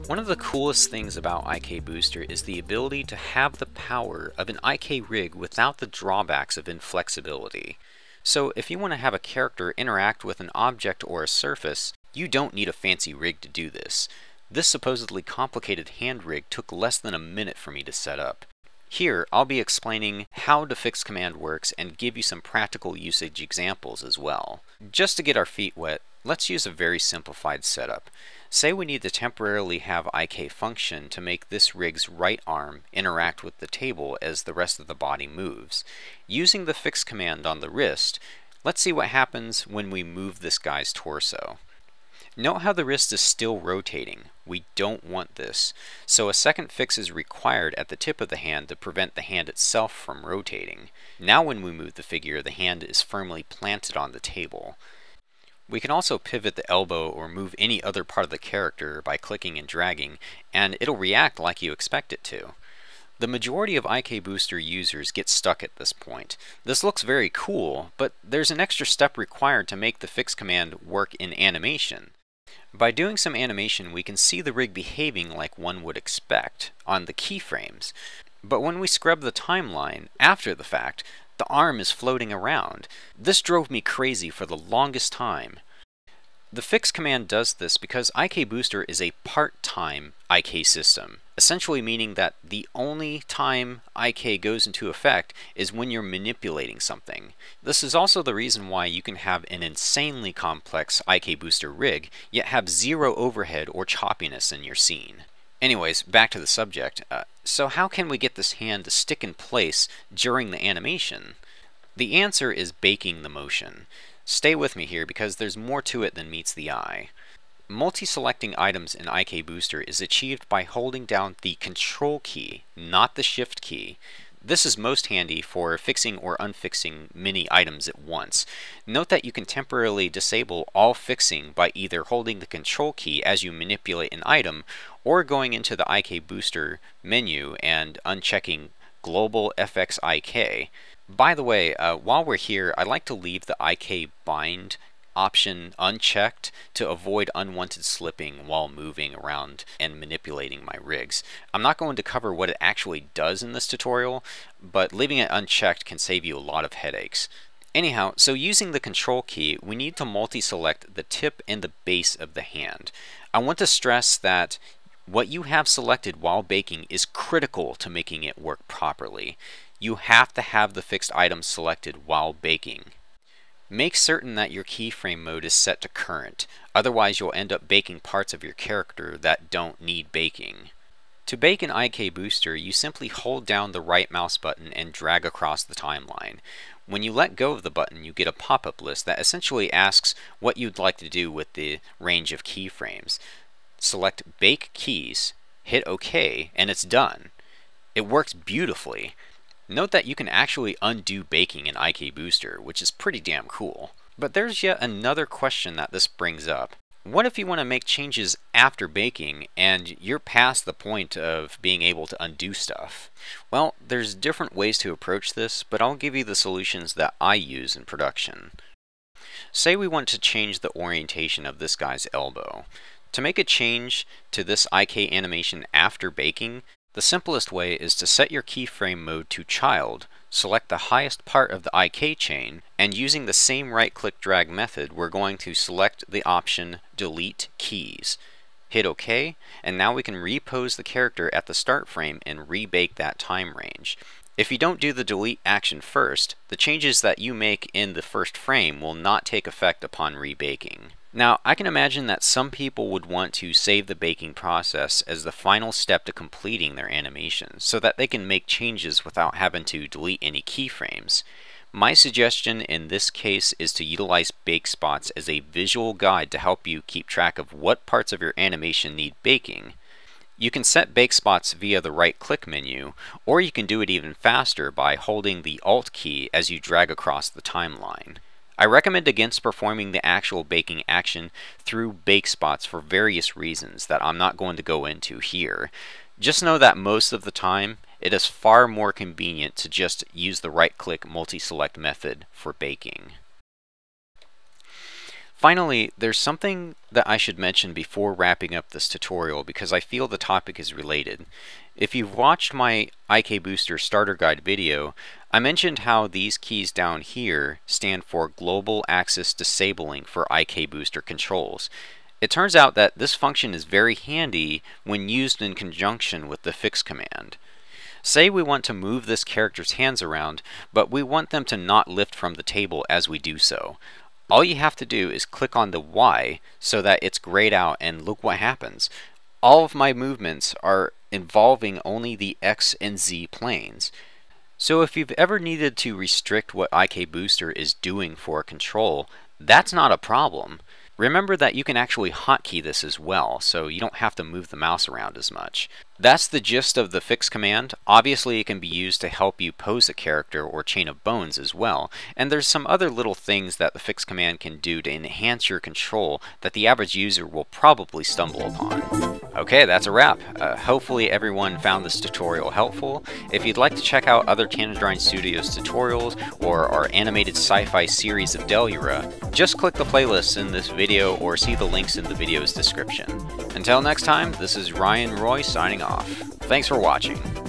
One of the coolest things about IKBooster is the ability to have the power of an IK rig without the drawbacks of inflexibility. So if you want to have a character interact with an object or a surface, you don't need a fancy rig to do this. This supposedly complicated hand rig took less than a minute for me to set up. Here, I'll be explaining how the fix command works and give you some practical usage examples as well. Just to get our feet wet, let's use a very simplified setup. Say we need to temporarily have IK function to make this rig's right arm interact with the table as the rest of the body moves. Using the fix command on the wrist, let's see what happens when we move this guy's torso. Note how the wrist is still rotating. We don't want this, so a second fix is required at the tip of the hand to prevent the hand itself from rotating. Now when we move the figure, the hand is firmly planted on the table. We can also pivot the elbow or move any other part of the character by clicking and dragging, and it'll react like you expect it to. The majority of IKBooster users get stuck at this point. This looks very cool, but there's an extra step required to make the fix command work in animation. By doing some animation, we can see the rig behaving like one would expect on the keyframes. But when we scrub the timeline after the fact, the arm is floating around. This drove me crazy for the longest time. The fix command does this because IKBooster is a part-time IK system, essentially meaning that the only time IK goes into effect is when you're manipulating something. This is also the reason why you can have an insanely complex IKBooster rig, yet have zero overhead or choppiness in your scene. Anyways, back to the subject. So how can we get this hand to stick in place during the animation? The answer is baking the motion. Stay with me here because there's more to it than meets the eye. Multi-selecting items in IKBooster is achieved by holding down the Control key, not the Shift key. This is most handy for fixing or unfixing many items at once. Note that you can temporarily disable all fixing by either holding the Control key as you manipulate an item or going into the IKBooster menu and unchecking Global FX IK. By the way, while we're here, I like to leave the IK bind option unchecked to avoid unwanted slipping while moving around and manipulating my rigs. I'm not going to cover what it actually does in this tutorial, but leaving it unchecked can save you a lot of headaches. Anyhow, so using the Control key, we need to multi-select the tip and the base of the hand. I want to stress that what you have selected while baking is critical to making it work properly. You have to have the fixed item selected while baking. Make certain that your keyframe mode is set to current, otherwise you'll end up baking parts of your character that don't need baking. To bake in IKBooster, you simply hold down the right mouse button and drag across the timeline. When you let go of the button, you get a pop-up list that essentially asks what you'd like to do with the range of keyframes. Select Bake Keys, hit OK, and it's done. It works beautifully. Note that you can actually undo baking in IKBooster, which is pretty damn cool. But there's yet another question that this brings up. What if you want to make changes after baking and you're past the point of being able to undo stuff? Well, there's different ways to approach this, but I'll give you the solutions that I use in production. Say we want to change the orientation of this guy's elbow. To make a change to this IK animation after baking, the simplest way is to set your keyframe mode to Child, select the highest part of the IK chain, and using the same right-click drag method, we're going to select the option Delete Keys. Hit OK, and now we can repose the character at the start frame and rebake that time range. If you don't do the delete action first, the changes that you make in the first frame will not take effect upon rebaking. Now, I can imagine that some people would want to save the baking process as the final step to completing their animation, so that they can make changes without having to delete any keyframes. My suggestion in this case is to utilize bake spots as a visual guide to help you keep track of what parts of your animation need baking. You can set bake spots via the right-click menu, or you can do it even faster by holding the Alt key as you drag across the timeline. I recommend against performing the actual baking action through bake spots for various reasons that I'm not going to go into here. Just know that most of the time, it is far more convenient to just use the right-click multi-select method for baking. Finally, there's something that I should mention before wrapping up this tutorial because I feel the topic is related. If you've watched my IKBooster starter guide video, I mentioned how these keys down here stand for Global Axis Disabling for IKBooster controls. It turns out that this function is very handy when used in conjunction with the fix command. Say we want to move this character's hands around, but we want them to not lift from the table as we do so. All you have to do is click on the Y so that it's grayed out, and look what happens. All of my movements are involving only the X and Z planes. So if you've ever needed to restrict what IKBooster is doing for a control, that's not a problem. Remember that you can actually hotkey this as well, so you don't have to move the mouse around as much. That's the gist of the fix command. Obviously it can be used to help you pose a character or chain of bones as well, and there's some other little things that the fix command can do to enhance your control that the average user will probably stumble upon. Okay, that's a wrap. Hopefully everyone found this tutorial helpful. If you'd like to check out other Tanadrine Studios tutorials or our animated sci-fi series of Delura, just click the playlists in this video or see the links in the video's description. Until next time, this is Ryan Roy signing off. Thanks for watching.